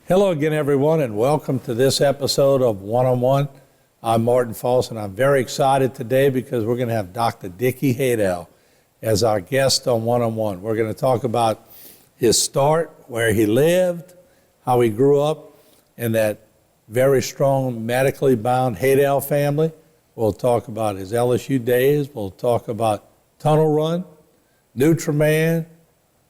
Hello again, everyone, and welcome to this episode of One-on-One. I'm Martin Foss, and I'm very excited today because we're going to have Dr. Dicky Haydel as our guest on One-on-One. We're going to talk about his start, where he lived, how he grew up in that very strong, medically bound Haydel family. We'll talk about his LSU days. We'll talk about Tunnel Run, Nutriman.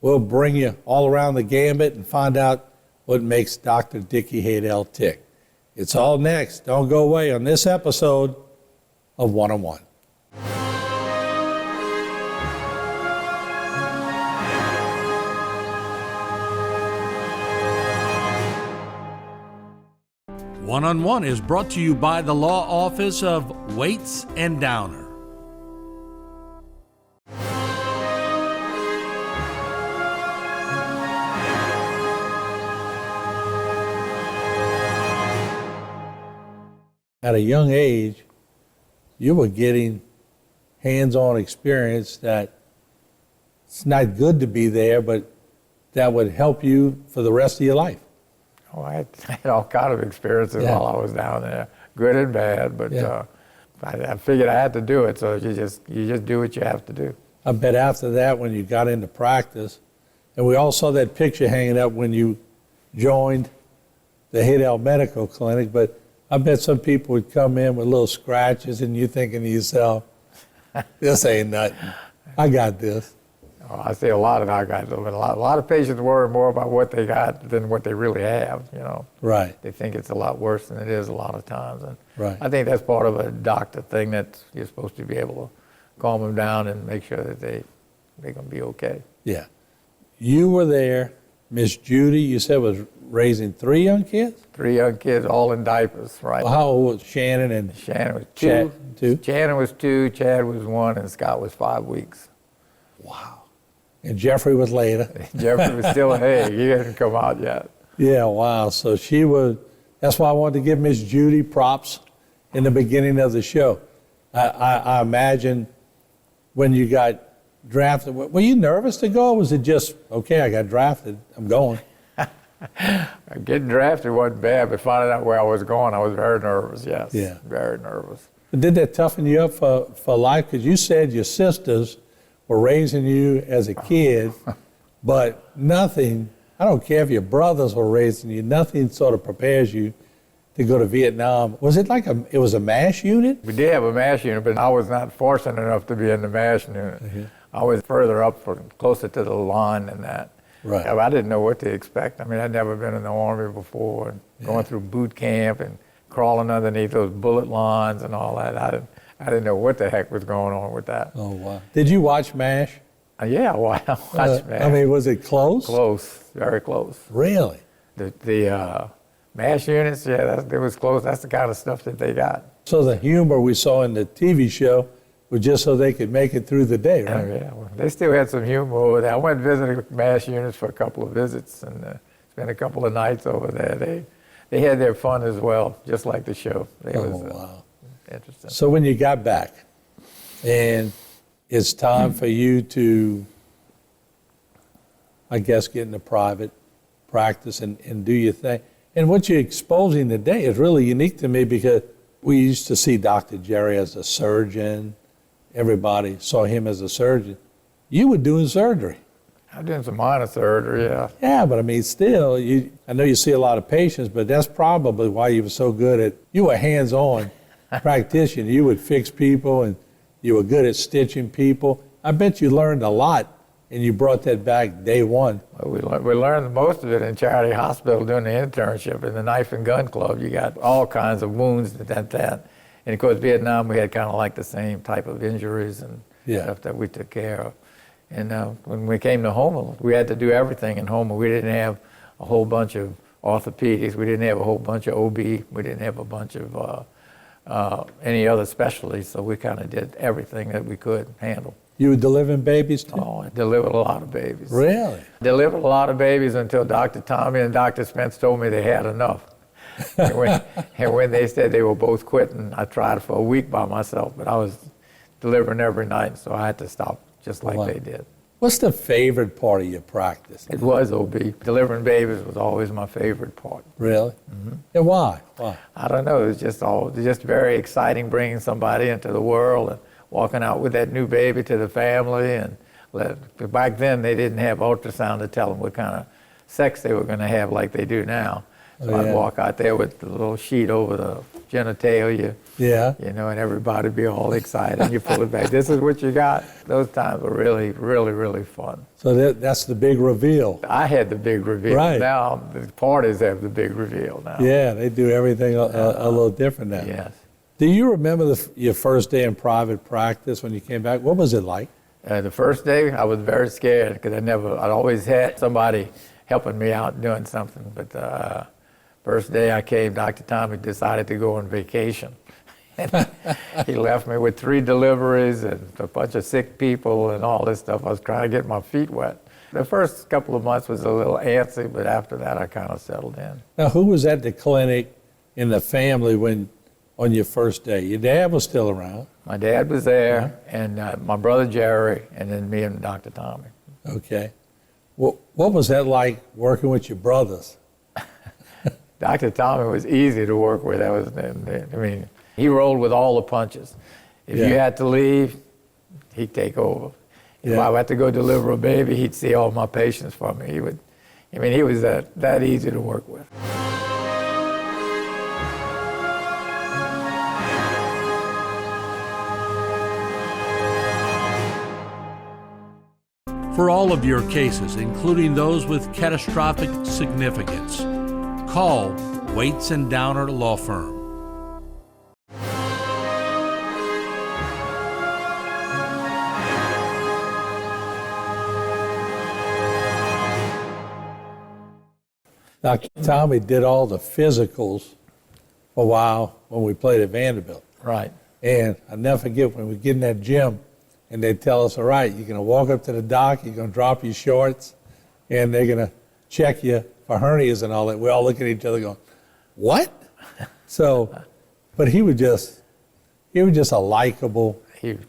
We'll bring you all around the gambit and find out what makes Dr. Dicky Haydel tick. It's all next. Don't go away on this episode of One-on-One. One-on-One is brought to you by the Law Office of Waits and Downer. At a young age, you were getting hands-on experience that it's not good to be there, but that would help you for the rest of your life. Oh, I had all kind of experiences while I was down there, good and bad, but I figured I had to do it, so you just do what you have to do. I bet after that, when you got into practice, and we all saw that picture hanging up when you joined the Haydel Medical Clinic, but I bet some people would come in with little scratches and you thinking to yourself, this ain't nothing. I got this. Oh, I see a lot of I got, but a lot of patients worry more about what they got than what they really have, you know. Right. They think it's a lot worse than it is a lot of times. And right. I think that's part of a doctor thing that you're supposed to be able to calm them down and make sure that they're going to be okay. Yeah. You were there. Miss Judy, you said, was raising 3 young kids? 3 young kids, all in diapers, right? Well, how old was Shannon and Shannon was 2. Two? Shannon was 2, Chad was 1, and Scott was 5 weeks. Wow. And Jeffrey was later. Jeffrey was still an egg. He hadn't come out yet. Yeah, wow. So she was, that's why I wanted to give Miss Judy props in the beginning of the show. I imagine when you got drafted, were you nervous to go, or was it just, okay, I got drafted, I'm going? Getting drafted wasn't bad, but finding out where I was going, I was very nervous, yes. Yeah. Very nervous. But did that toughen you up for life? Because you said your sisters were raising you as a kid, but nothing, I don't care if your brothers were raising you, nothing sort of prepares you to go to Vietnam. Was it like it was a MASH unit? We did have a MASH unit, but I was not fortunate enough to be in the MASH unit. Mm-hmm. I was further up, closer to the line than that. Right. I didn't know what to expect. I mean, I'd never been in the Army before, and going through boot camp and crawling underneath those bullet lines and all that. I didn't know what the heck was going on with that. Oh, wow. Did you watch MASH? Yeah, I watched MASH. I mean, was it close? Close, very close. Really? The MASH units, it was close. That's the kind of stuff that they got. So the humor we saw in the TV show was just so they could make it through the day, right? Oh, yeah, well, they still had some humor over there. I went visiting MASH units for a couple of visits and spent a couple of nights over there. They had their fun as well, just like the show. Wow. Interesting. So when you got back, and it's time for you to, I guess, get into private practice and do your thing. And what you're exposing today is really unique to me because we used to see Dr. Jerry as a surgeon. Everybody saw him as a surgeon. You were doing surgery. I'm doing some minor surgery, yeah. Yeah, but I mean, still, I know you see a lot of patients, but that's probably why you were so good at, you were hands-on practitioner. You would fix people, and you were good at stitching people. I bet you learned a lot, and you brought that back day one. Well, we learned most of it in Charity Hospital doing the internship in the Knife and Gun Club. You got all kinds of wounds and that. And of course, Vietnam, we had kind of like the same type of injuries and stuff that we took care of. And when we came to Houma, we had to do everything in Houma. We didn't have a whole bunch of orthopedics. We didn't have a whole bunch of OB. We didn't have a bunch of any other specialties. So we kind of did everything that we could handle. You were delivering babies too? Oh, I delivered a lot of babies. Really? Delivered a lot of babies until Dr. Tommy and Dr. Spence told me they had enough. and when they said they were both quitting, I tried for a week by myself, but I was delivering every night, so I had to stop just like they did. What's the favorite part of your practice? It was OB. Delivering babies was always my favorite part. Really? And why? Why? I don't know. It was just very exciting bringing somebody into the world and walking out with that new baby to the family. And back then they didn't have ultrasound to tell them what kind of sex they were going to have like they do now. So I'd walk out there with the little sheet over the genitalia, and everybody'd be all excited. And you pull it back. This is what you got. Those times were really, really, really fun. So that's the big reveal. I had the big reveal. Right. Now the parties have the big reveal now. Yeah, they do everything a little different now. Yes. Do you remember your first day in private practice when you came back? What was it like? The first day, I was very scared because I'd always had somebody helping me out doing something. But first day I came, Dr. Tommy decided to go on vacation. He left me with 3 deliveries and a bunch of sick people and all this stuff. I was trying to get my feet wet. The first couple of months was a little antsy, but after that I kind of settled in. Now, who was at the clinic in the family on your first day? Your dad was still around. My dad was there, and my brother Jerry, and then me and Dr. Tommy. Okay. What was that like working with your brothers? Dr. Tommy was easy to work with. He rolled with all the punches. If you had to leave, he'd take over. If I had to go deliver a baby, he'd see all my patients for me. He was that easy to work with. For all of your cases, including those with catastrophic significance, call Waits and Downer Law Firm. Dr. Tommy did all the physicals for a while when we played at Vanderbilt. Right. And I'll never forget when we get in that gym and they tell us, all right, you're going to walk up to the doc, you're going to drop your shorts, and they're going to check you for hernias and all that. We all look at each other going, what? So, but he was just a likable, He was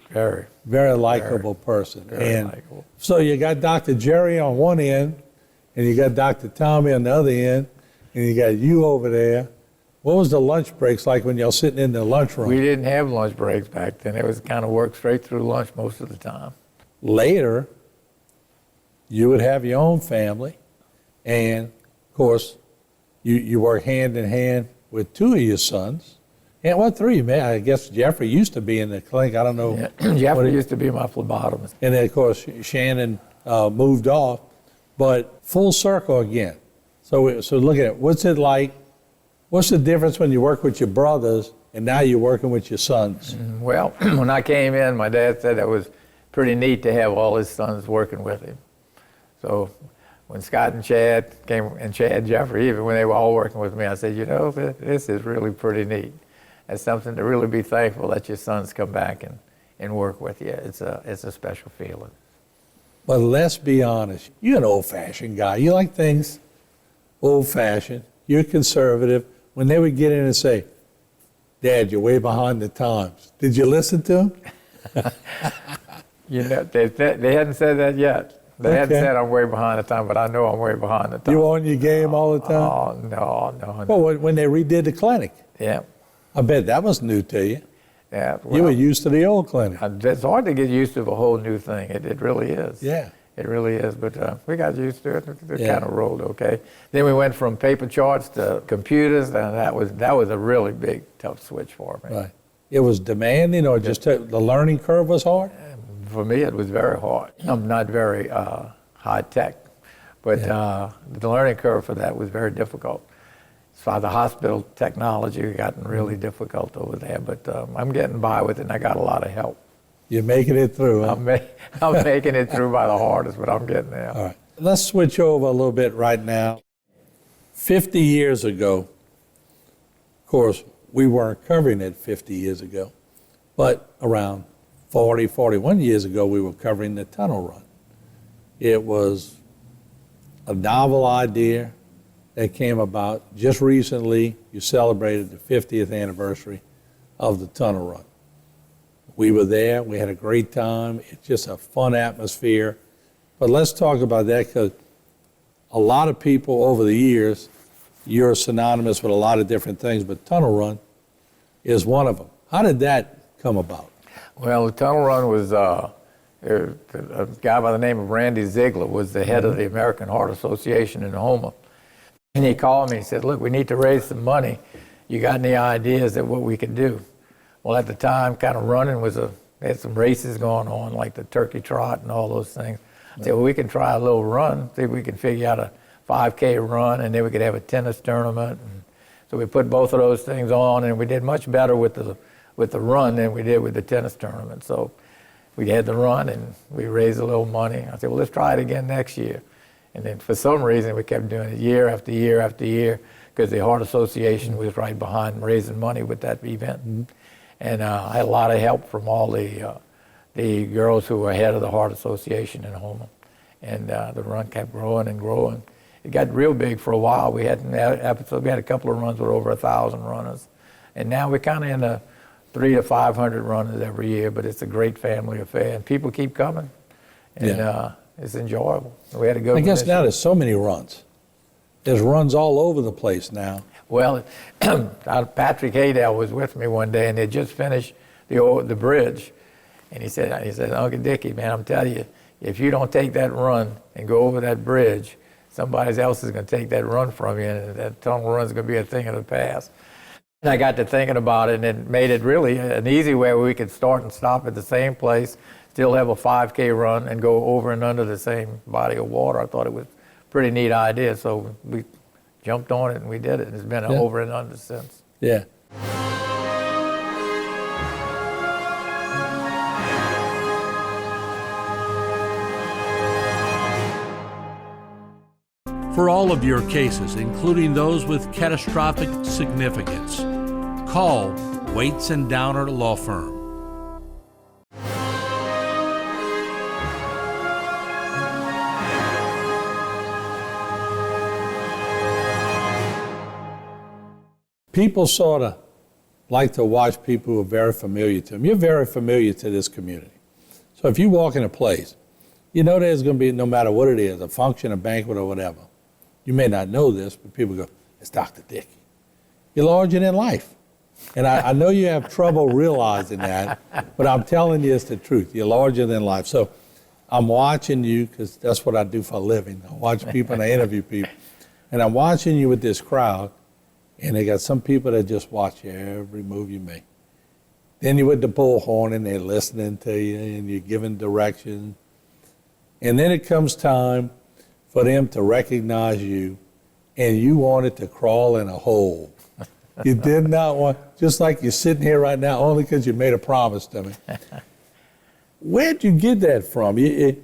very likable person. Very likable. So you got Dr. Jerry on one end, and you got Dr. Tommy on the other end, and you got you over there. What was the lunch breaks like when y'all sitting in the lunchroom? We didn't have lunch breaks back then. It was kind of work straight through lunch most of the time. Later, you would have your own family, and of course, you work hand in hand with 2 of your sons. And what 3, man? I guess Jeffrey used to be in the clinic. I don't know. Yeah. Jeffrey used to be my phlebotomist. And then, of course, Shannon moved off, but full circle again. So look at it. What's it like? What's the difference when you work with your brothers and now you're working with your sons? Well, when I came in, my dad said it was pretty neat to have all his sons working with him. So when Scott and Chad came, and Chad Jeffrey, even when they were all working with me, I said, this is really pretty neat. It's something to really be thankful that your sons come back and work with you. It's a special feeling. But let's be honest, you're an old-fashioned guy. You like things old-fashioned. You're conservative. When they would get in and say, Dad, you're way behind the times, did you listen to them? They hadn't said that yet. They hadn't said I'm way behind the time, but I know I'm way behind the time. You on your game all the time? Oh, no. Well, when they redid the clinic. Yeah. I bet that was new to you. Yeah. Well, you were used to the old clinic. It's hard to get used to a whole new thing. It really is. Yeah. It really is, but we got used to it. It kind of rolled okay. Then we went from paper charts to computers, and that was a really big, tough switch for me. Right. It was demanding, or just the learning curve was hard? For me, it was very hard. I'm not very high tech, but the learning curve for that was very difficult. So the hospital technology had gotten really difficult over there, but I'm getting by with it, and I got a lot of help. You're making it through, huh? I'm making it through by the hardest, but I'm getting there. All right. Let's switch over a little bit right now. 50 years ago, of course, we weren't covering it 50 years ago, but around 40, 41 years ago, we were covering the tunnel run. It was a novel idea that came about just recently. You celebrated the 50th anniversary of the tunnel run. We were there. We had a great time. It's just a fun atmosphere. But let's talk about that, because a lot of people over the years, you're synonymous with a lot of different things, but tunnel run is one of them. How did that come about? Well, the tunnel run was a guy by the name of Randy Ziegler was the head of the American Heart Association in Houma. And he called me and said, look, we need to raise some money. You got any ideas of what we could do? Well, at the time, kind of running they had some races going on, like the turkey trot and all those things. I said, well, we can try a little run, see if we can figure out a 5K run, and then we could have a tennis tournament. And so we put both of those things on, and we did much better with the run than we did with the tennis tournament. So we had the run, and we raised a little money. I said, well, let's try it again next year. And then for some reason, we kept doing it year after year after year, because the Heart Association was right behind raising money with that event. Mm-hmm. And I had a lot of help from all the girls who were head of the Heart Association in Houma. And the run kept growing and growing. It got real big for a while. We had a couple of runs with over 1,000 runners. And now we're kind of in the 300 to 500 runners every year, but it's a great family affair. And people keep coming. And it's enjoyable. We had a good one. I guess now there's so many runs. There's runs all over the place now. Well, Patrick Haydel was with me one day, and they just finished the bridge. And he said, Uncle Dicky, man, I'm telling you, if you don't take that run and go over that bridge, somebody else is going to take that run from you, and that tunnel run is going to be a thing of the past. And I got to thinking about it, and it made it really an easy way where we could start and stop at the same place, still have a 5K run, and go over and under the same body of water. I thought it was a pretty neat idea, so we jumped on it and we did it, and it's been over and under since. Yeah. For all of your cases, including those with catastrophic significance, call Waits and Downer Law Firm. People sort of like to watch people who are very familiar to them. You're very familiar to this community. So if you walk in a place, you know there's going to be, no matter what it is, a function, a banquet, or whatever. You may not know this, but people go, it's Dr. Dicky. You're larger than life. And I know you have trouble realizing that, but I'm telling you it's the truth. You're larger than life. So I'm watching you, because that's what I do for a living. I watch people and I interview people. And I'm watching you with this crowd, and they got some people that just watch every move you make. Then you're with the bullhorn, and they're listening to you, and you're giving directions. And then it comes time for them to recognize you, and you wanted to crawl in a hole. You did not want, just like you're sitting here right now, only because you made a promise to me. Where'd you get that from? You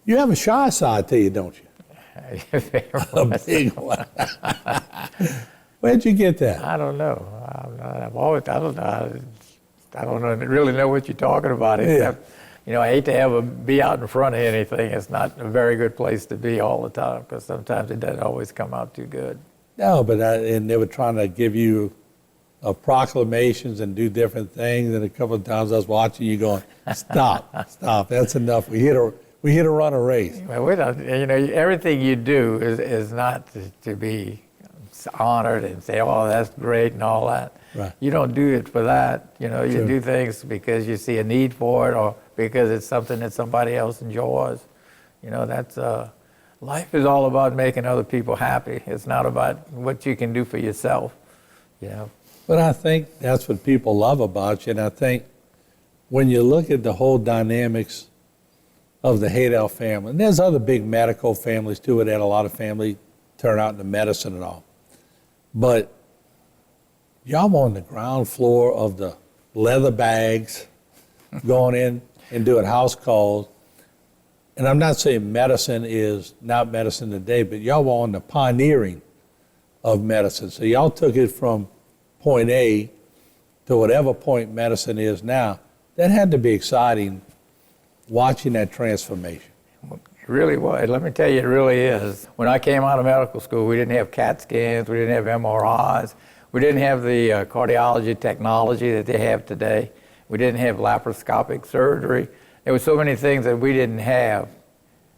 have a shy side to you, don't you? A big one. Where'd you get that? I don't know. I don't really know what you're talking about. Except, I hate to be out in front of anything. It's not a very good place to be all the time, because sometimes it doesn't always come out too good. No, but and they were trying to give you proclamations and do different things. And a couple of times I was watching you going, stop, that's enough. We here to run a race. Well, everything you do is not to be honored and say, oh, that's great and all that. Right. You don't do it for that. You True. do things because you see a need for it, or because it's something that somebody else enjoys. That's life is all about making other people happy. It's not about what you can do for yourself. But I think that's what people love about you. And I think when you look at the whole dynamics of the Haydel family, and there's other big medical families too, that had a lot of family turn out into medicine and all. But y'all were on the ground floor of the leather bags, going in and doing house calls. And I'm not saying medicine is not medicine today, but y'all were on the pioneering of medicine. So y'all took it from point A to whatever point medicine is now. That had to be exciting, watching that transformation. It really was. Let me tell you, it really is. When I came out of medical school, we didn't have CAT scans, we didn't have MRIs, we didn't have the cardiology technology that they have today. We didn't have laparoscopic surgery. There were so many things that we didn't have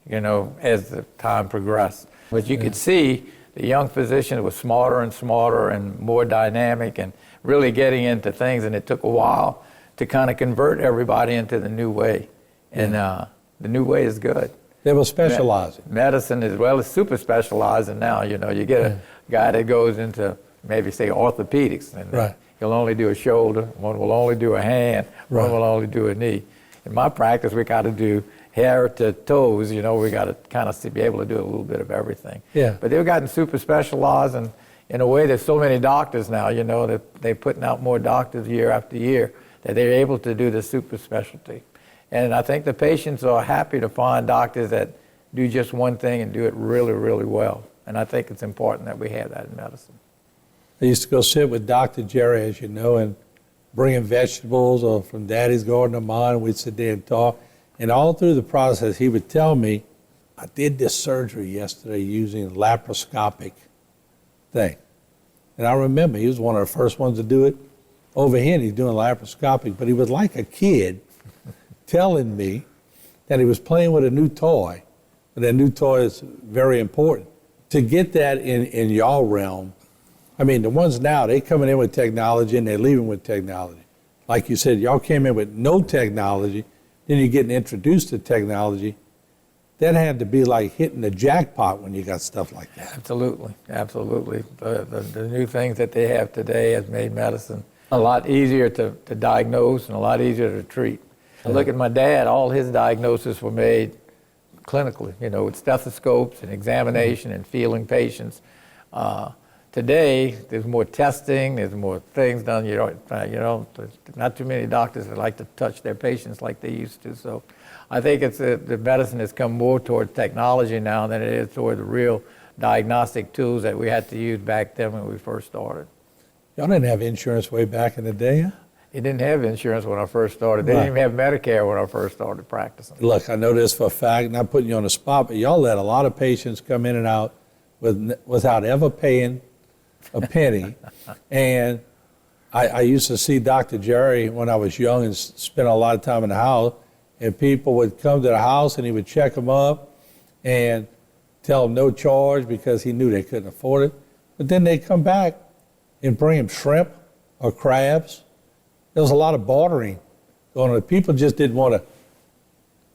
as the time progressed. But you could see the young physicians were smarter and smarter and more dynamic and really getting into things, and it took a while to kind of convert everybody into the new way. And the new way is good. They were specializing. Medicine as well as super specializing now. You get a guy that goes into maybe say orthopedics, and he'll only do a shoulder, one will only do a hand, one will only do a knee. In my practice, we got to do hair to toes. We got to kind of be able to do a little bit of everything. Yeah. But they've gotten super specialized, and in a way, there's so many doctors now. That they're putting out more doctors year after year that they're able to do the super specialty. And I think the patients are happy to find doctors that do just one thing and do it really, really well. And I think it's important that we have that in medicine. I used to go sit with Dr. Jerry, as you know, and bring him vegetables or from Daddy's garden or mine. We'd sit there and talk. And all through the process, he would tell me, I did this surgery yesterday using a laparoscopic thing. And I remember he was one of the first ones to do it. Over here, he's doing laparoscopic, but he was like a kid telling me that he was playing with a new toy, but that new toy is very important. To get that in y'all realm, I mean, the ones now, they coming in with technology and they're leaving with technology. Like you said, y'all came in with no technology, then you're getting introduced to technology. That had to be like hitting the jackpot when you got stuff like that. Absolutely, absolutely. The new things that they have today has made medicine a lot easier to diagnose and a lot easier to treat. I look at my dad, all his diagnoses were made clinically, with stethoscopes and examination and feeling patients. Today, there's more testing, there's more things done. There's not too many doctors that like to touch their patients like they used to. So I think the medicine has come more toward technology now than it is toward the real diagnostic tools that we had to use back then when we first started. Y'all didn't have insurance way back in the day, huh? It didn't have insurance when I first started. They didn't even have Medicare when I first started practicing. Look, I know this for a fact, not putting you on the spot, but y'all let a lot of patients come in and out without ever paying a penny. And I used to see Dr. Jerry when I was young and spent a lot of time in the house, and people would come to the house and he would check them up and tell them no charge because he knew they couldn't afford it. But then they'd come back and bring him shrimp or crabs. There was a lot of bartering going on. People just didn't want to,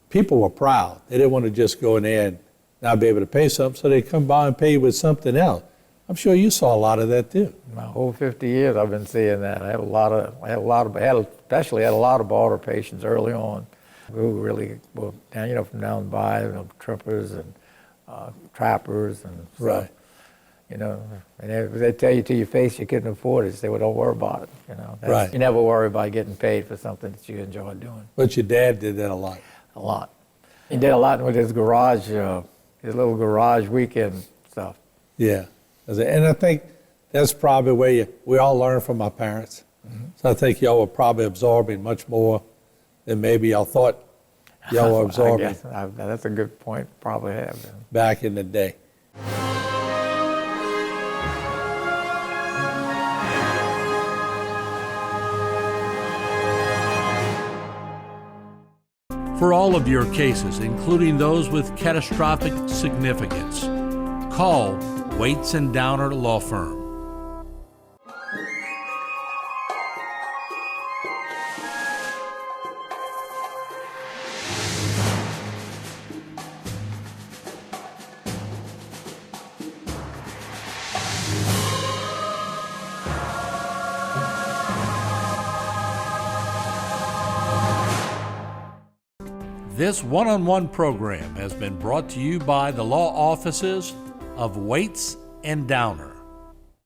people were proud. They didn't want to just go in there and not be able to pay something, so they'd come by and pay you with something else. I'm sure you saw a lot of that too. My whole 50 years I've been seeing that. I had especially had a lot of barter patients early on who really were down, from down by, trippers and trappers and stuff. Right. And they tell you to your face you couldn't afford it. You say, well, don't worry about it. Right. You never worry about getting paid for something that you enjoy doing. But your dad did that a lot. A lot. He did a lot with his garage, his little garage weekend stuff. Yeah. And I think that's probably where we all learn from our parents. Mm-hmm. So I think y'all were probably absorbing much more than maybe y'all thought y'all were absorbing. I guess, that's a good point. Probably have been. Back in the day. For all of your cases, including those with catastrophic significance, call Waits and Downer Law Firm. This one-on-one program has been brought to you by the law offices of Waits and Downer.